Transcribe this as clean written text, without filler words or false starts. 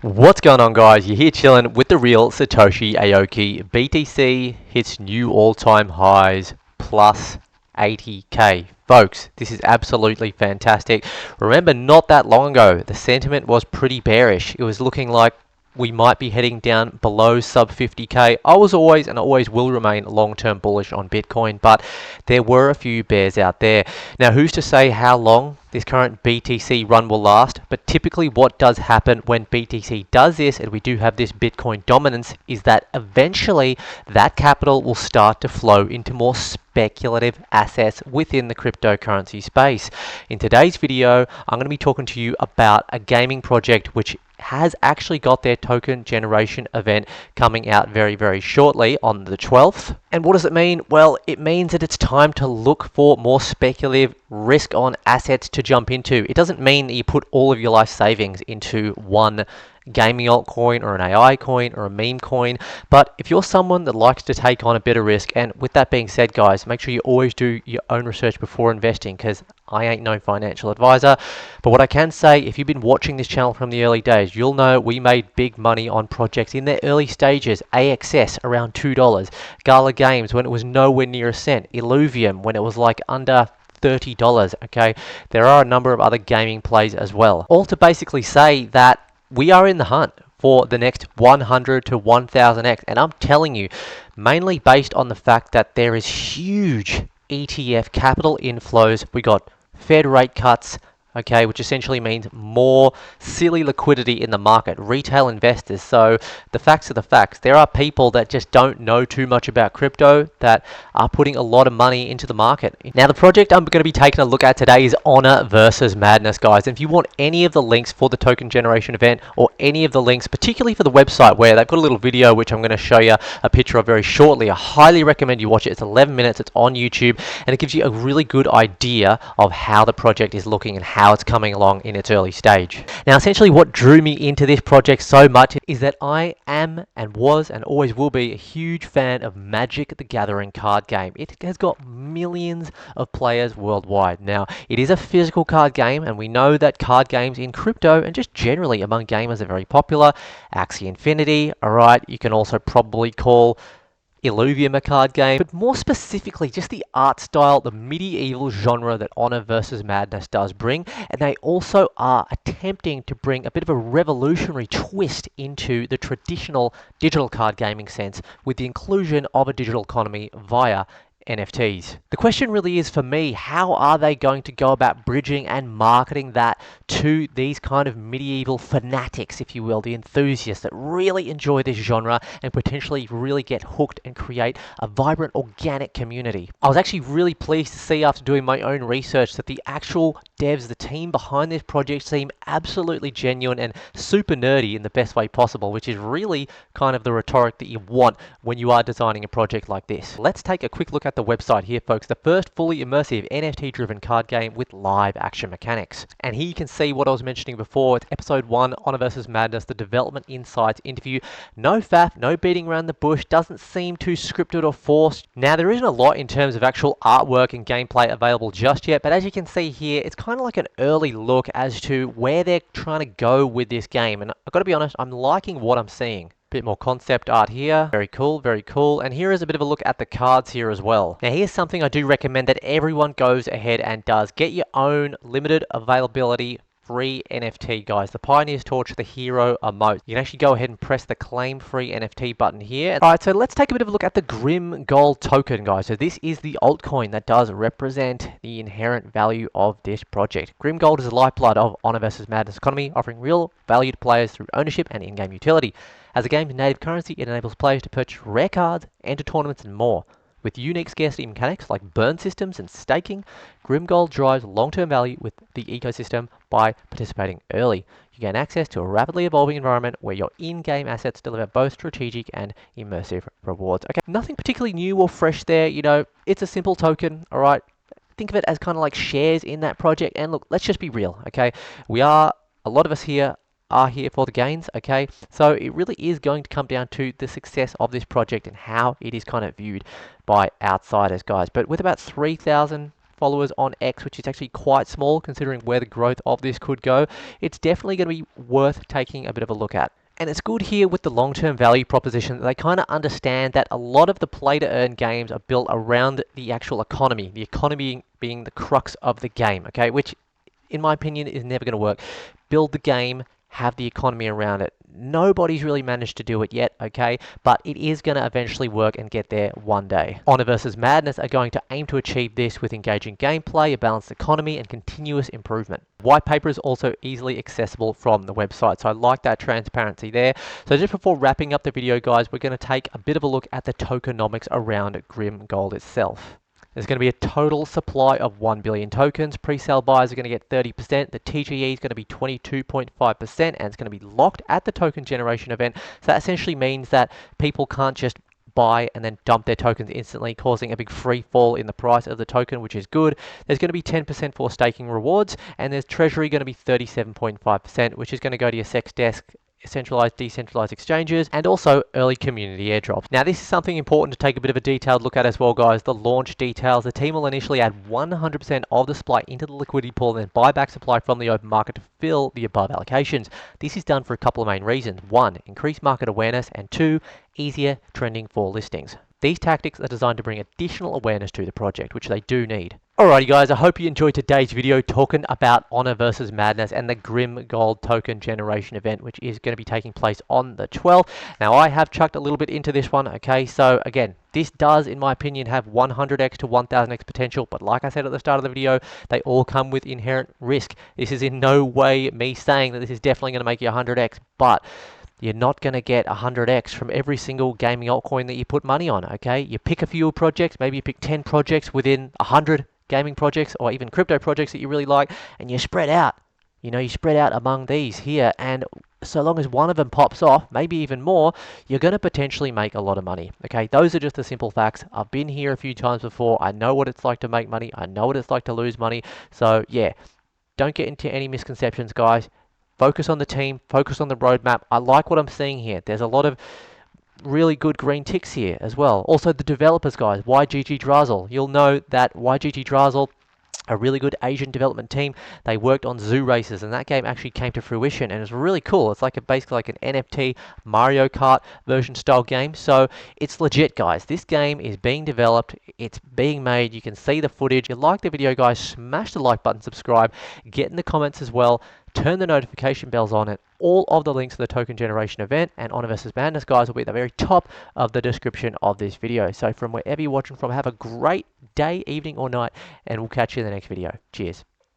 What's going on, guys? You're here chilling with the real Satoshi Aoki. BTC hits new all-time highs plus 80k. Folks, this is absolutely fantastic. Remember, not that long ago, the sentiment was pretty bearish. It was looking like we might be heading down below sub 50k. I was always and always will remain long-term bullish on Bitcoin, but there were a few bears out there. Now, who's to say how long this current BTC run will last? But typically what does happen when BTC does this, and we do have this Bitcoin dominance, is that eventually that capital will start to flow into more speculative assets within the cryptocurrency space. In today's video, I'm going to be talking to you about a gaming project which has actually got their token generation event coming out very shortly on the 12th. And what does it mean? Well, it means that it's time to look for more speculative risk on assets to jump into. It doesn't mean that you put all of your life savings into one gaming altcoin or an AI coin or a meme coin, but if you're someone that likes to take on a bit of risk, and with that being said, guys, make sure you always do your own research before investing, because I ain't no financial advisor. But what I can say, if you've been watching this channel from the early days, you'll know we made big money on projects in their early stages. AXS around $2, GALA Games when it was nowhere near a cent, Illuvium when it was like under $30. Okay, there are a number of other gaming plays as well, all to basically say that we are in the hunt for the next 100 to 1000x, and I'm telling you, mainly based on the fact that there is huge ETF capital inflows. We got Fed rate cuts, okay, which essentially means more silly liquidity in the market, retail investors. So the facts are the facts. There are people that just don't know too much about crypto that are putting a lot of money into the market. Now, the project I'm going to be taking a look at today is Honor versus Madness, guys. And if you want any of the links for the token generation event, or any of the links, particularly for the website, where they've got a little video which I'm going to show you a picture of very shortly, I highly recommend you watch it. It's 11 minutes, it's on YouTube, and it gives you a really good idea of how the project is looking and how it's coming along in its early stage. Now, essentially what drew me into this project so much is that I am and was and always will be a huge fan of Magic the Gathering card game. It has got millions of players worldwide. Now, it is a physical card game, and we know that card games in crypto and just generally among gamers are very popular. Axie Infinity, alright, you can also probably call Illuvium a card game, but more specifically just the art style, the medieval genre that Honor versus Madness does bring, and they also are attempting to bring a bit of a revolutionary twist into the traditional digital card gaming sense with the inclusion of a digital economy via NFTs. The question really is, for me, how are they going to go about bridging and marketing that to these kind of medieval fanatics, if you will, the enthusiasts that really enjoy this genre and potentially really get hooked and create a vibrant organic community. I was actually really pleased to see, after doing my own research, that the actual devs, the team behind this project, seem absolutely genuine and super nerdy in the best way possible, which is really kind of the rhetoric that you want when you are designing a project like this. Let's take a quick look at the website here, folks. The first fully immersive NFT driven card game with live action mechanics. And here you can see what I was mentioning before. It's episode 1, Honor versus Madness, the development insights interview. No faff, no beating around the bush, doesn't seem too scripted or forced. Now, there isn't a lot in terms of actual artwork and gameplay available just yet, but as you can see here, it's kind of like an early look as to where they're trying to go with this game. And I've got to be honest, I'm liking what I'm seeing. Bit more concept art here. Very cool, very cool. And here is a bit of a look at the cards here as well. Now, here's something I do recommend that everyone goes ahead and does. Get your own limited availability free NFT, guys. The Pioneer's Torch, the Hero Emote. You can actually go ahead and press the claim free NFT button here. Alright, so let's take a bit of a look at the Grim Gold token, guys. So this is the altcoin that does represent the inherent value of this project. Grim Gold is the lifeblood of Honor versus Madness economy, offering real value to players through ownership and in-game utility. As a game's native currency, it enables players to purchase rare cards, enter tournaments, and more. With unique scarcity mechanics like burn systems and staking, Grimgold drives long-term value with the ecosystem by participating early. You gain access to a rapidly evolving environment where your in-game assets deliver both strategic and immersive rewards. Okay, nothing particularly new or fresh there. You know, it's a simple token, all right? Think of it as kind of like shares in that project. And look, let's just be real, okay? A lot of us here are here for the gains, okay? So it really is going to come down to the success of this project and how it is kind of viewed by outsiders, guys. But with about 3,000 followers on X, which is actually quite small considering where the growth of this could go. It's definitely going to be worth taking a bit of a look at. And it's good here with the long-term value proposition that they kind of understand that a lot of the play-to-earn games are built around the actual economy, the economy being the crux of the game, okay, which in my opinion is never going to work. Build the game, have the economy around it. Nobody's really managed to do it yet, okay? But it is going to eventually work and get there one day. Honor vs. Madness are going to aim to achieve this with engaging gameplay, a balanced economy, and continuous improvement. Whitepaper is also easily accessible from the website, so I like that transparency there. So just before wrapping up the video, guys, we're going to take a bit of a look at the tokenomics around Grim Gold itself. There's going to be a total supply of 1 billion tokens. Pre-sale buyers are going to get 30%. The TGE is going to be 22.5%, and it's going to be locked at the token generation event. So that essentially means that people can't just buy and then dump their tokens instantly, causing a big free fall in the price of the token, which is good. There's going to be 10% for staking rewards, and there's treasury going to be 37.5%, which is going to go to your SEX desk, centralized, decentralized exchanges, and also early community airdrops. Now, this is something important to take a bit of a detailed look at as well, guys. The launch details. The team will initially add 100% of the supply into the liquidity pool and then buy back supply from the open market to fill the above allocations. This is done for a couple of main reasons. One, increase market awareness, and two, easier trending for listings. These tactics are designed to bring additional awareness to the project, which they do need. Alrighty guys, I hope you enjoyed today's video talking about Honor vs. Madness and the Grim Gold token generation event, which is going to be taking place on the 12th. Now, I have chucked a little bit into this one, okay? So again, this does, in my opinion, have 100x to 1000x potential, but like I said at the start of the video, they all come with inherent risk. This is in no way me saying that this is definitely going to make you 100x, but you're not going to get 100x from every single gaming altcoin that you put money on, okay? You pick a few projects, maybe you pick 10 projects within 100 gaming projects or even crypto projects that you really like, and you spread out. You know, you spread out among these here, and so long as one of them pops off, maybe even more, you're going to potentially make a lot of money, okay? Those are just the simple facts. I've been here a few times before. I know what it's like to make money. I know what it's like to lose money. So, yeah, don't get into any misconceptions, guys. Focus on the team, focus on the roadmap. I like what I'm seeing here. There's a lot of really good green ticks here as well. Also, the developers, guys, YGG Drazel. You'll know that YGG Drazel, a really good Asian development team, they worked on Zoo Races, and that game actually came to fruition, and it's really cool. It's like basically like an NFT Mario Kart version style game, so it's legit, guys. This game is being developed, it's being made, you can see the footage. If you like the video, guys, smash the like button, subscribe, get in the comments as well, turn the notification bells on it. All of the links to the token generation event and Honor vs. Madness, guys, will be at the very top of the description of this video. So from wherever you're watching from, have a great day, evening, or night, and we'll catch you in the next video. Cheers.